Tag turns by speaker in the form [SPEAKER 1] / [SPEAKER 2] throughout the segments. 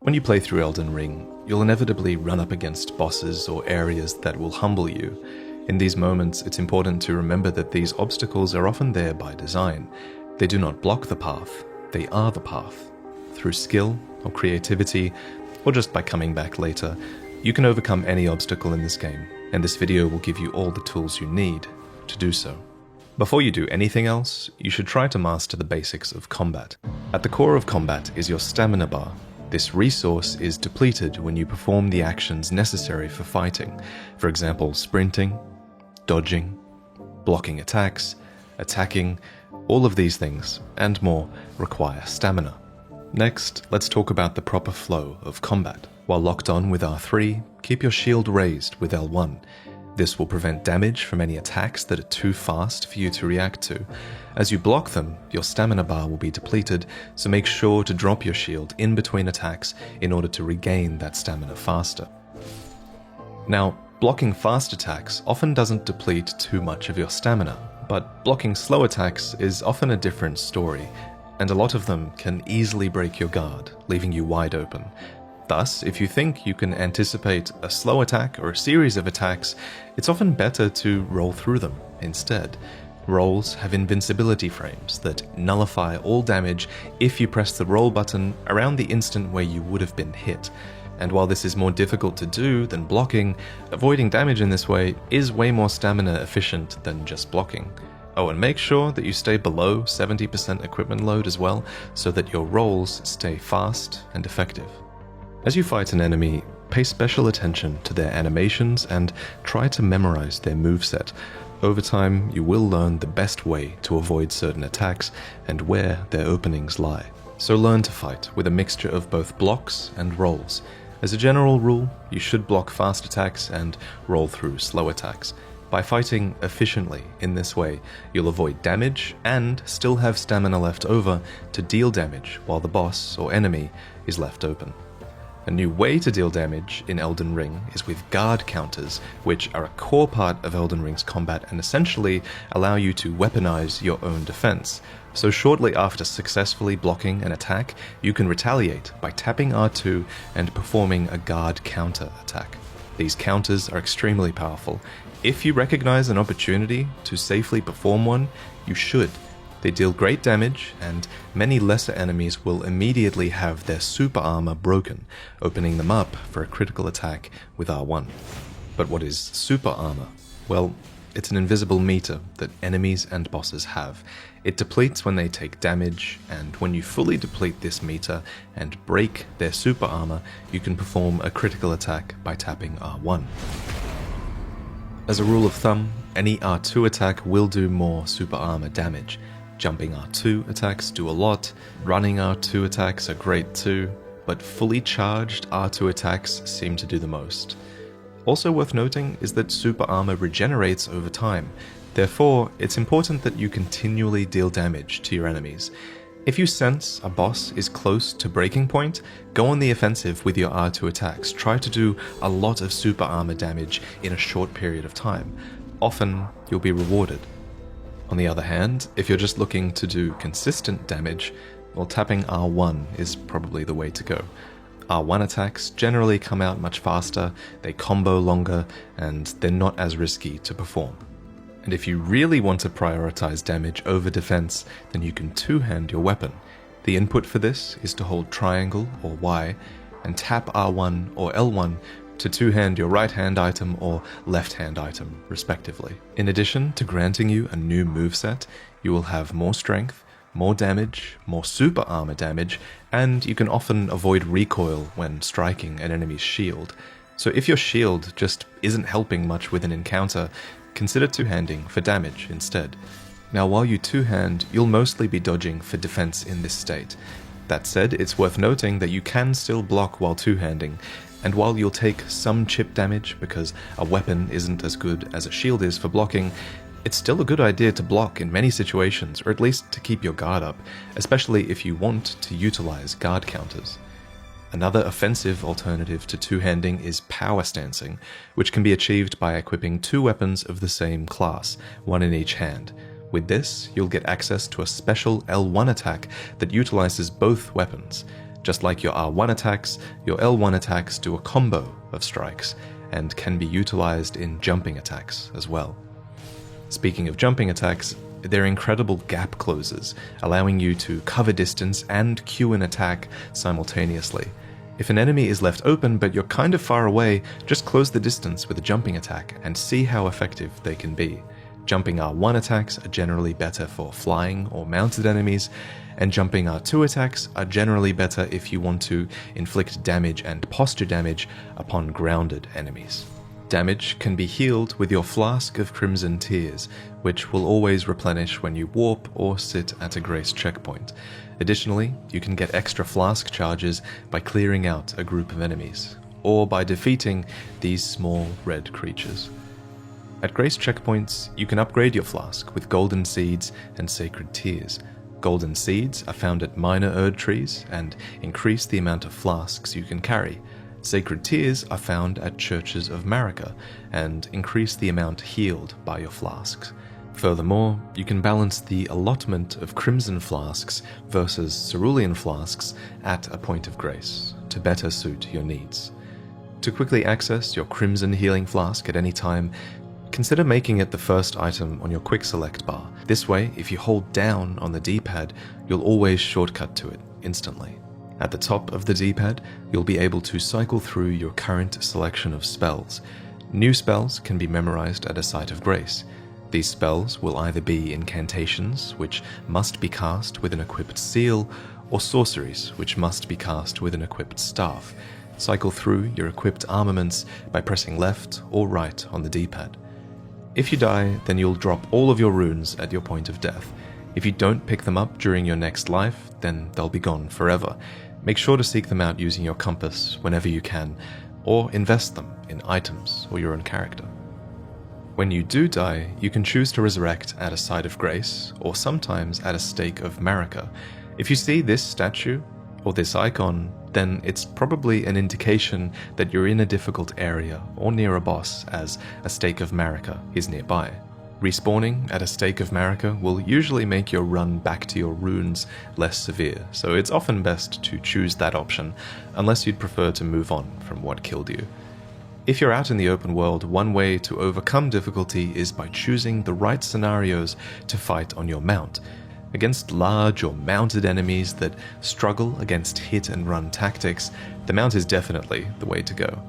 [SPEAKER 1] When you play through Elden Ring, you'll inevitably run up against bosses or areas that will humble you. In these moments, it's important to remember that these obstacles are often there by design. They do not block the path, they are the path. Through skill or creativity, or just by coming back later, you can overcome any obstacle in this game, and this video will give you all the tools you need to do so. Before you do anything else, you should try to master the basics of combat. At the core of combat is your stamina bar. This resource is depleted when you perform the actions necessary for fighting. For example, sprinting, dodging, blocking attacks, attacking. All of these things, and more, require stamina. Next, let's talk about the proper flow of combat. While locked on with R3, keep your shield raised with L1. This will prevent damage from any attacks that are too fast for you to react to. As you block them, your stamina bar will be depleted, so make sure to drop your shield in between attacks in order to regain that stamina faster. Now, blocking fast attacks often doesn't deplete too much of your stamina, but blocking slow attacks is often a different story, and a lot of them can easily break your guard, leaving you wide open. Thus, if you think you can anticipate a slow attack or a series of attacks, it's often better to roll through them instead. Rolls have invincibility frames that nullify all damage if you press the roll button around the instant where you would have been hit. And while this is more difficult to do than blocking, avoiding damage in this way is way more stamina efficient than just blocking. Oh, and make sure that you stay below 70% equipment load as well, so that your rolls stay fast and effective. As you fight an enemy, pay special attention to their animations and try to memorize their moveset. Over time, you will learn the best way to avoid certain attacks and where their openings lie. So learn to fight with a mixture of both blocks and rolls. As a general rule, you should block fast attacks and roll through slow attacks. By fighting efficiently in this way, you'll avoid damage and still have stamina left over to deal damage while the boss or enemy is left open. A new way to deal damage in Elden Ring is with guard counters, which are a core part of Elden Ring's combat and essentially allow you to weaponize your own defense. So shortly after successfully blocking an attack, you can retaliate by tapping R2 and performing a guard counter attack. These counters are extremely powerful. If you recognize an opportunity to safely perform one, you should. They deal great damage, and many lesser enemies will immediately have their super armor broken, opening them up for a critical attack with R1. But what is super armor? Well, it's an invisible meter that enemies and bosses have. It depletes when they take damage, and when you fully deplete this meter and break their super armor, you can perform a critical attack by tapping R1. As a rule of thumb, any R2 attack will do more super armor damage. Jumping R2 attacks do a lot, running R2 attacks are great too, but fully charged R2 attacks seem to do the most. Also worth noting is that super armor regenerates over time, therefore it's important that you continually deal damage to your enemies. If you sense a boss is close to breaking point, go on the offensive with your R2 attacks. Try to do a lot of super armor damage in a short period of time. Often you'll be rewarded. On the other hand, if you're just looking to do consistent damage, well, tapping R1 is probably the way to go. R1 attacks generally come out much faster, they combo longer, and they're not as risky to perform. And if you really want to prioritize damage over defense, then you can two-hand your weapon. The input for this is to hold triangle or Y and tap R1 or L1 to two-hand your right-hand item or left-hand item, respectively. In addition to granting you a new moveset, you will have more strength, more damage, more super armor damage, and you can often avoid recoil when striking an enemy's shield. So if your shield just isn't helping much with an encounter, consider two-handing for damage instead. Now while you two-hand, you'll mostly be dodging for defense in this state. That said, it's worth noting that you can still block while two-handing, and while you'll take some chip damage because a weapon isn't as good as a shield is for blocking, it's still a good idea to block in many situations, or at least to keep your guard up, especially if you want to utilize guard counters. Another offensive alternative to two-handing is Powerstancing, which can be achieved by equipping two weapons of the same class, one in each hand. With this, you'll get access to a special L1 attack that utilizes both weapons. Just like your R1 attacks, your L1 attacks do a combo of strikes and can be utilized in jumping attacks as well. Speaking of jumping attacks, they're incredible gap closers, allowing you to cover distance and queue an attack simultaneously. If an enemy is left open but you're kind of far away, just close the distance with a jumping attack and see how effective they can be. Jumping R1 attacks are generally better for flying or mounted enemies, and jumping R2 attacks are generally better if you want to inflict damage and posture damage upon grounded enemies. Damage can be healed with your Flask of Crimson Tears, which will always replenish when you warp or sit at a grace checkpoint. Additionally, you can get extra Flask charges by clearing out a group of enemies, or by defeating these small red creatures. At grace checkpoints, you can upgrade your Flask with Golden Seeds and Sacred Tears. Golden Seeds are found at minor Erd trees and increase the amount of Flasks you can carry. Sacred Tears are found at Churches of Marika and increase the amount healed by your Flasks. Furthermore, you can balance the allotment of Crimson Flasks versus Cerulean Flasks at a point of grace to better suit your needs. To quickly access your Crimson Healing Flask at any time, consider making it the first item on your quick select bar. This way, if you hold down on the D-pad, you'll always shortcut to it instantly. At the top of the D-pad, you'll be able to cycle through your current selection of spells. New spells can be memorized at a site of grace. These spells will either be incantations, which must be cast with an equipped seal, or sorceries, which must be cast with an equipped staff. Cycle through your equipped armaments by pressing left or right on the D-pad. If you die, then you'll drop all of your runes at your point of death. If you don't pick them up during your next life, then they'll be gone forever. Make sure to seek them out using your compass whenever you can, or invest them in items or your own character. When you do die, you can choose to resurrect at a site of grace, or sometimes at a stake of Marika. If you see this statue, or this icon, then it's probably an indication that you're in a difficult area or near a boss, as a stake of Marika is nearby. Respawning at a stake of Marika will usually make your run back to your runes less severe, so it's often best to choose that option, unless you'd prefer to move on from what killed you. If you're out in the open world, one way to overcome difficulty is by choosing the right scenarios to fight on your mount. Against large or mounted enemies that struggle against hit-and-run tactics, the mount is definitely the way to go.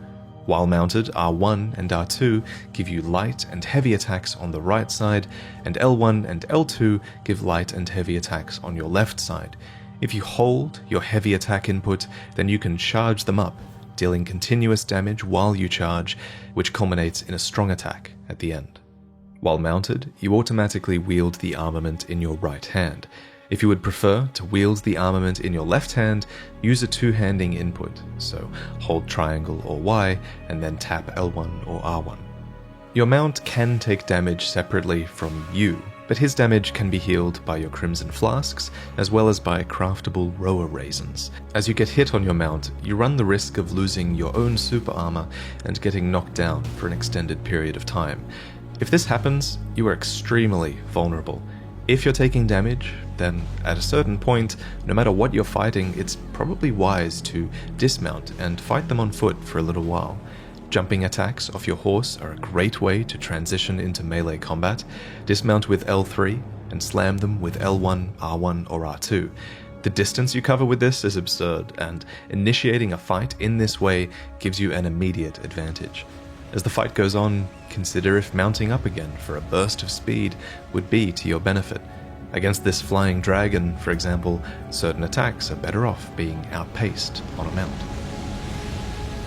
[SPEAKER 1] While mounted, R1 and R2 give you light and heavy attacks on the right side, and L1 and L2 give light and heavy attacks on your left side. If you hold your heavy attack input, then you can charge them up, dealing continuous damage while you charge, which culminates in a strong attack at the end. While mounted, you automatically wield the armament in your right hand. If you would prefer to wield the armament in your left hand, use a two-handing input, so hold triangle or Y and then tap L1 or R1. Your mount can take damage separately from you, but his damage can be healed by your Crimson Flasks as well as by craftable rower raisins. As you get hit on your mount, you run the risk of losing your own super armor and getting knocked down for an extended period of time. If this happens, you are extremely vulnerable. If you're taking damage, then at a certain point, no matter what you're fighting, it's probably wise to dismount and fight them on foot for a little while. Jumping attacks off your horse are a great way to transition into melee combat. Dismount with L3 and slam them with L1, R1, or R2. The distance you cover with this is absurd, and initiating a fight in this way gives you an immediate advantage. As the fight goes on, consider if mounting up again for a burst of speed would be to your benefit. Against this flying dragon, for example, certain attacks are better off being outpaced on a mount.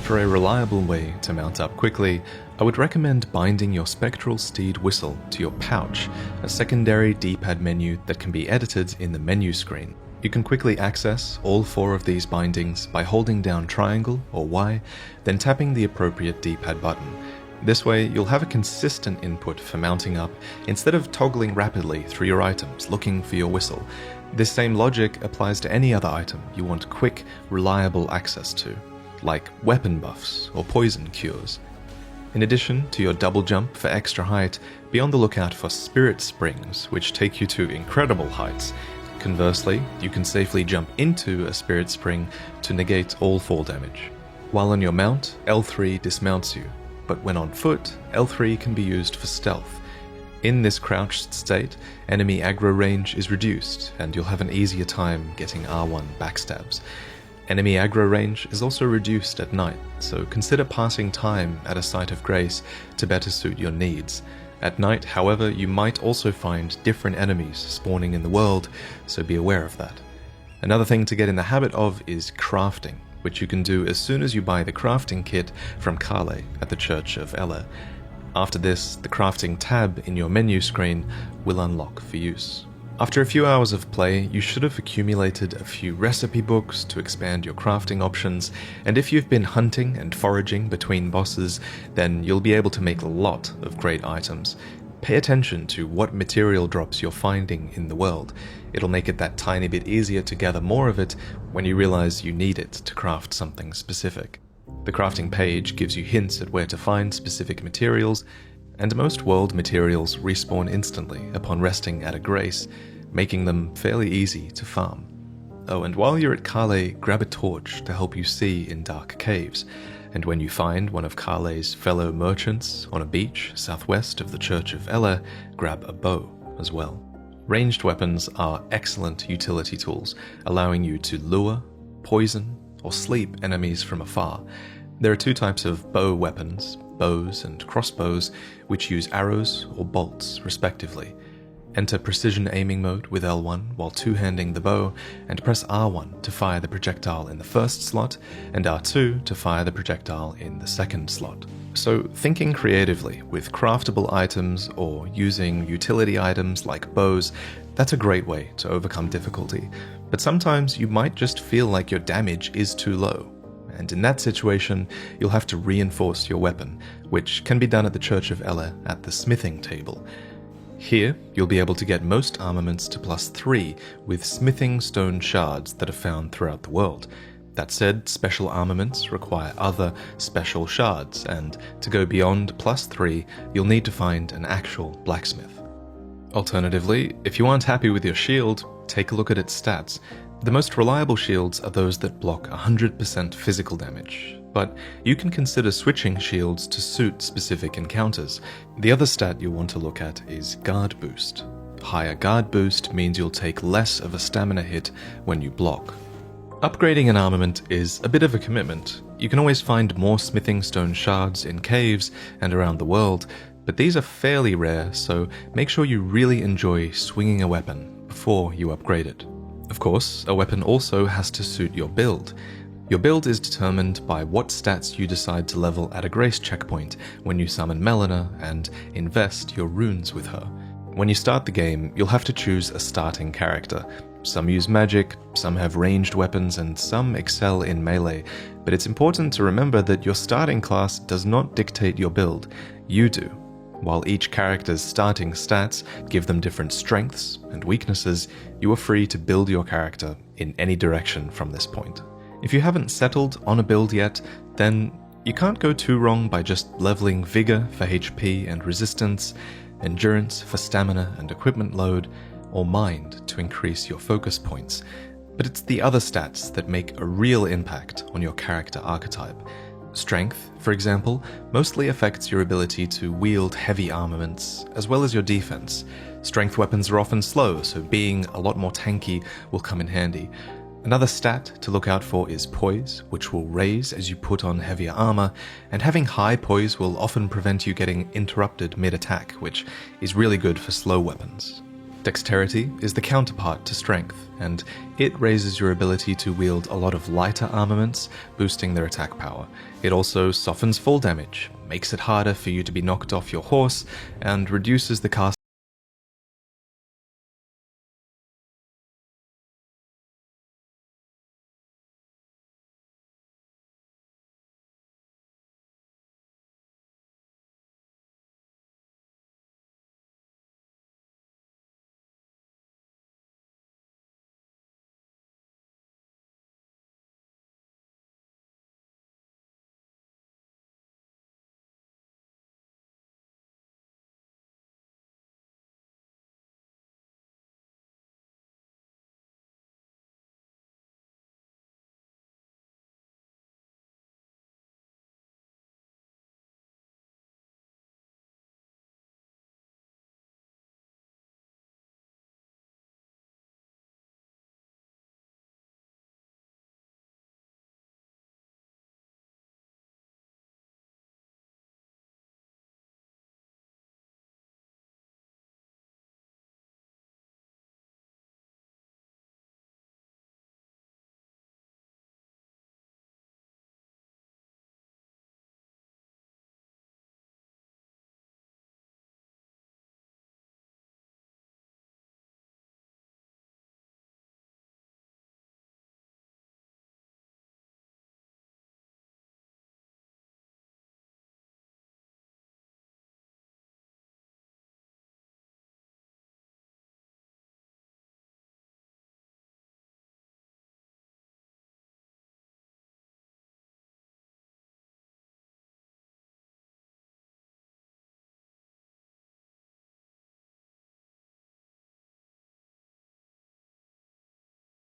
[SPEAKER 1] For a reliable way to mount up quickly, I would recommend binding your Spectral Steed Whistle to your pouch, a secondary D-pad menu that can be edited in the menu screen. You can quickly access all 4 of these bindings by holding down triangle or Y, then tapping the appropriate D-pad button. This way, you'll have a consistent input for mounting up instead of toggling rapidly through your items looking for your whistle. This same logic applies to any other item you want quick, reliable access to, like weapon buffs or poison cures. In addition to your double jump for extra height, be on the lookout for Spirit Springs, which take you to incredible heights. Conversely, you can safely jump into a Spirit Spring to negate all fall damage. While on your mount, L3 dismounts you, but when on foot, L3 can be used for stealth. In this crouched state, enemy aggro range is reduced, and you'll have an easier time getting R1 backstabs. Enemy aggro range is also reduced at night, so consider passing time at a site of grace to better suit your needs. At night, however, you might also find different enemies spawning in the world, so be aware of that. Another thing to get in the habit of is crafting, which you can do as soon as you buy the crafting kit from Kale at the Church of Ella. After this, the crafting tab in your menu screen will unlock for use. After a few hours of play, you should have accumulated a few recipe books to expand your crafting options, and if you've been hunting and foraging between bosses, then you'll be able to make a lot of great items. Pay attention to what material drops you're finding in the world. It'll make it that tiny bit easier to gather more of it when you realize you need it to craft something specific. The crafting page gives you hints at where to find specific materials, and most world materials respawn instantly upon resting at a grace, making them fairly easy to farm. Oh, and while you're at Kale, grab a torch to help you see in dark caves, and when you find one of Kale's fellow merchants on a beach southwest of the Church of Ella, grab a bow as well. Ranged weapons are excellent utility tools, allowing you to lure, poison, or sleep enemies from afar. There are two types of bow weapons, bows and crossbows, which use arrows or bolts, respectively. Enter precision aiming mode with L1 while two-handing the bow, and press R1 to fire the projectile in the first slot, and R2 to fire the projectile in the second slot. So thinking creatively with craftable items or using utility items like bows, that's a great way to overcome difficulty. But sometimes you might just feel like your damage is too low, and in that situation, you'll have to reinforce your weapon, which can be done at the Church of Ella at the smithing table. Here, you'll be able to get most armaments to +3 with smithing stone shards that are found throughout the world. That said, special armaments require other special shards, and to go beyond +3, you'll need to find an actual blacksmith. Alternatively, if you aren't happy with your shield, take a look at its stats. The most reliable shields are those that block 100% physical damage, but you can consider switching shields to suit specific encounters. The other stat you'll want to look at is guard boost. Higher guard boost means you'll take less of a stamina hit when you block. Upgrading an armament is a bit of a commitment. You can always find more smithing stone shards in caves and around the world, but these are fairly rare, so make sure you really enjoy swinging a weapon before you upgrade it. Of course, a weapon also has to suit your build. Your build is determined by what stats you decide to level at a grace checkpoint when you summon Melina and invest your runes with her. When you start the game, you'll have to choose a starting character. Some use magic, some have ranged weapons, and some excel in melee, but it's important to remember that your starting class does not dictate your build, you do. While each character's starting stats give them different strengths and weaknesses, you are free to build your character in any direction from this point. If you haven't settled on a build yet, then you can't go too wrong by just leveling Vigor for HP and resistance, Endurance for stamina and equipment load, or Mind to increase your focus points. But it's the other stats that make a real impact on your character archetype. Strength, for example, mostly affects your ability to wield heavy armaments, as well as your defense. Strength weapons are often slow, so being a lot more tanky will come in handy. Another stat to look out for is poise, which will raise as you put on heavier armor, and having high poise will often prevent you getting interrupted mid-attack, which is really good for slow weapons. Dexterity is the counterpart to strength, and it raises your ability to wield a lot of lighter armaments, boosting their attack power. It also softens fall damage, makes it harder for you to be knocked off your horse, and reduces the cast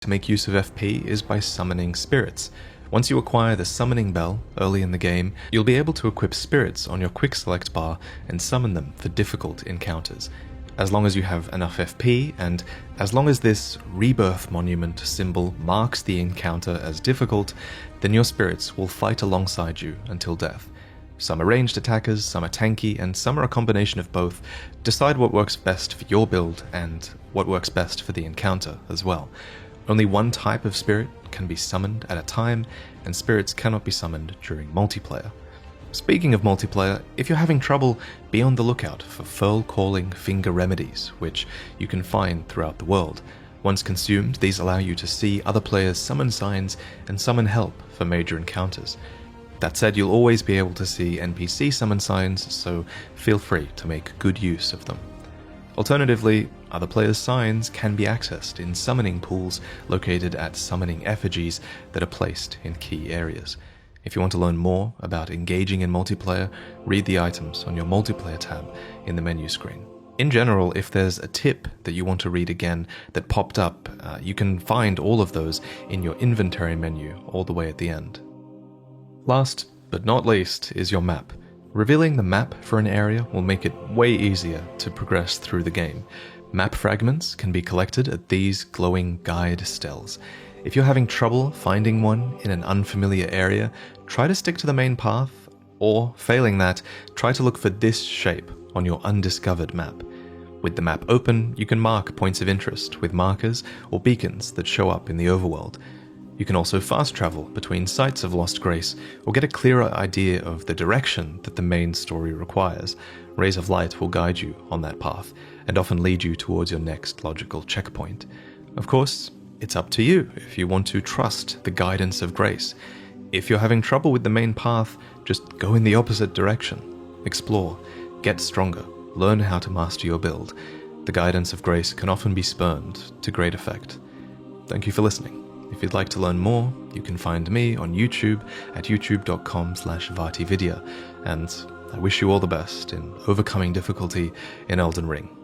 [SPEAKER 1] to make use of FP is by summoning spirits. Once you acquire the summoning bell early in the game, you'll be able to equip spirits on your quick select bar and summon them for difficult encounters. As long as you have enough FP, and as long as this rebirth monument symbol marks the encounter as difficult, then your spirits will fight alongside you until death. Some are ranged attackers, some are tanky, and some are a combination of both. Decide what works best for your build and what works best for the encounter as well. Only one type of spirit can be summoned at a time, and spirits cannot be summoned during multiplayer. Speaking of multiplayer, if you're having trouble, be on the lookout for furl-calling finger remedies, which you can find throughout the world. Once consumed, these allow you to see other players' summon signs and summon help for major encounters. That said, you'll always be able to see NPC summon signs, so feel free to make good use of them. Alternatively, other players' signs can be accessed in summoning pools located at summoning effigies that are placed in key areas. If you want to learn more about engaging in multiplayer, read the items on your multiplayer tab in the menu screen. In general, if there's a tip that you want to read again that popped up, you can find all of those in your inventory menu all the way at the end. Last but not least is your map. Revealing the map for an area will make it way easier to progress through the game. Map fragments can be collected at these glowing guide stels. If you're having trouble finding one in an unfamiliar area, try to stick to the main path, or failing that, try to look for this shape on your undiscovered map. With the map open, you can mark points of interest with markers or beacons that show up in the overworld. You can also fast travel between sites of Lost Grace or get a clearer idea of the direction that the main story requires. Rays of light will guide you on that path and often lead you towards your next logical checkpoint. Of course, it's up to you if you want to trust the guidance of grace. If you're having trouble with the main path, just go in the opposite direction. Explore, get stronger, learn how to master your build. The guidance of grace can often be spurned to great effect. Thank you for listening. If you'd like to learn more, you can find me on YouTube at youtube.com/Vaatividya, and I wish you all the best in overcoming difficulty in Elden Ring.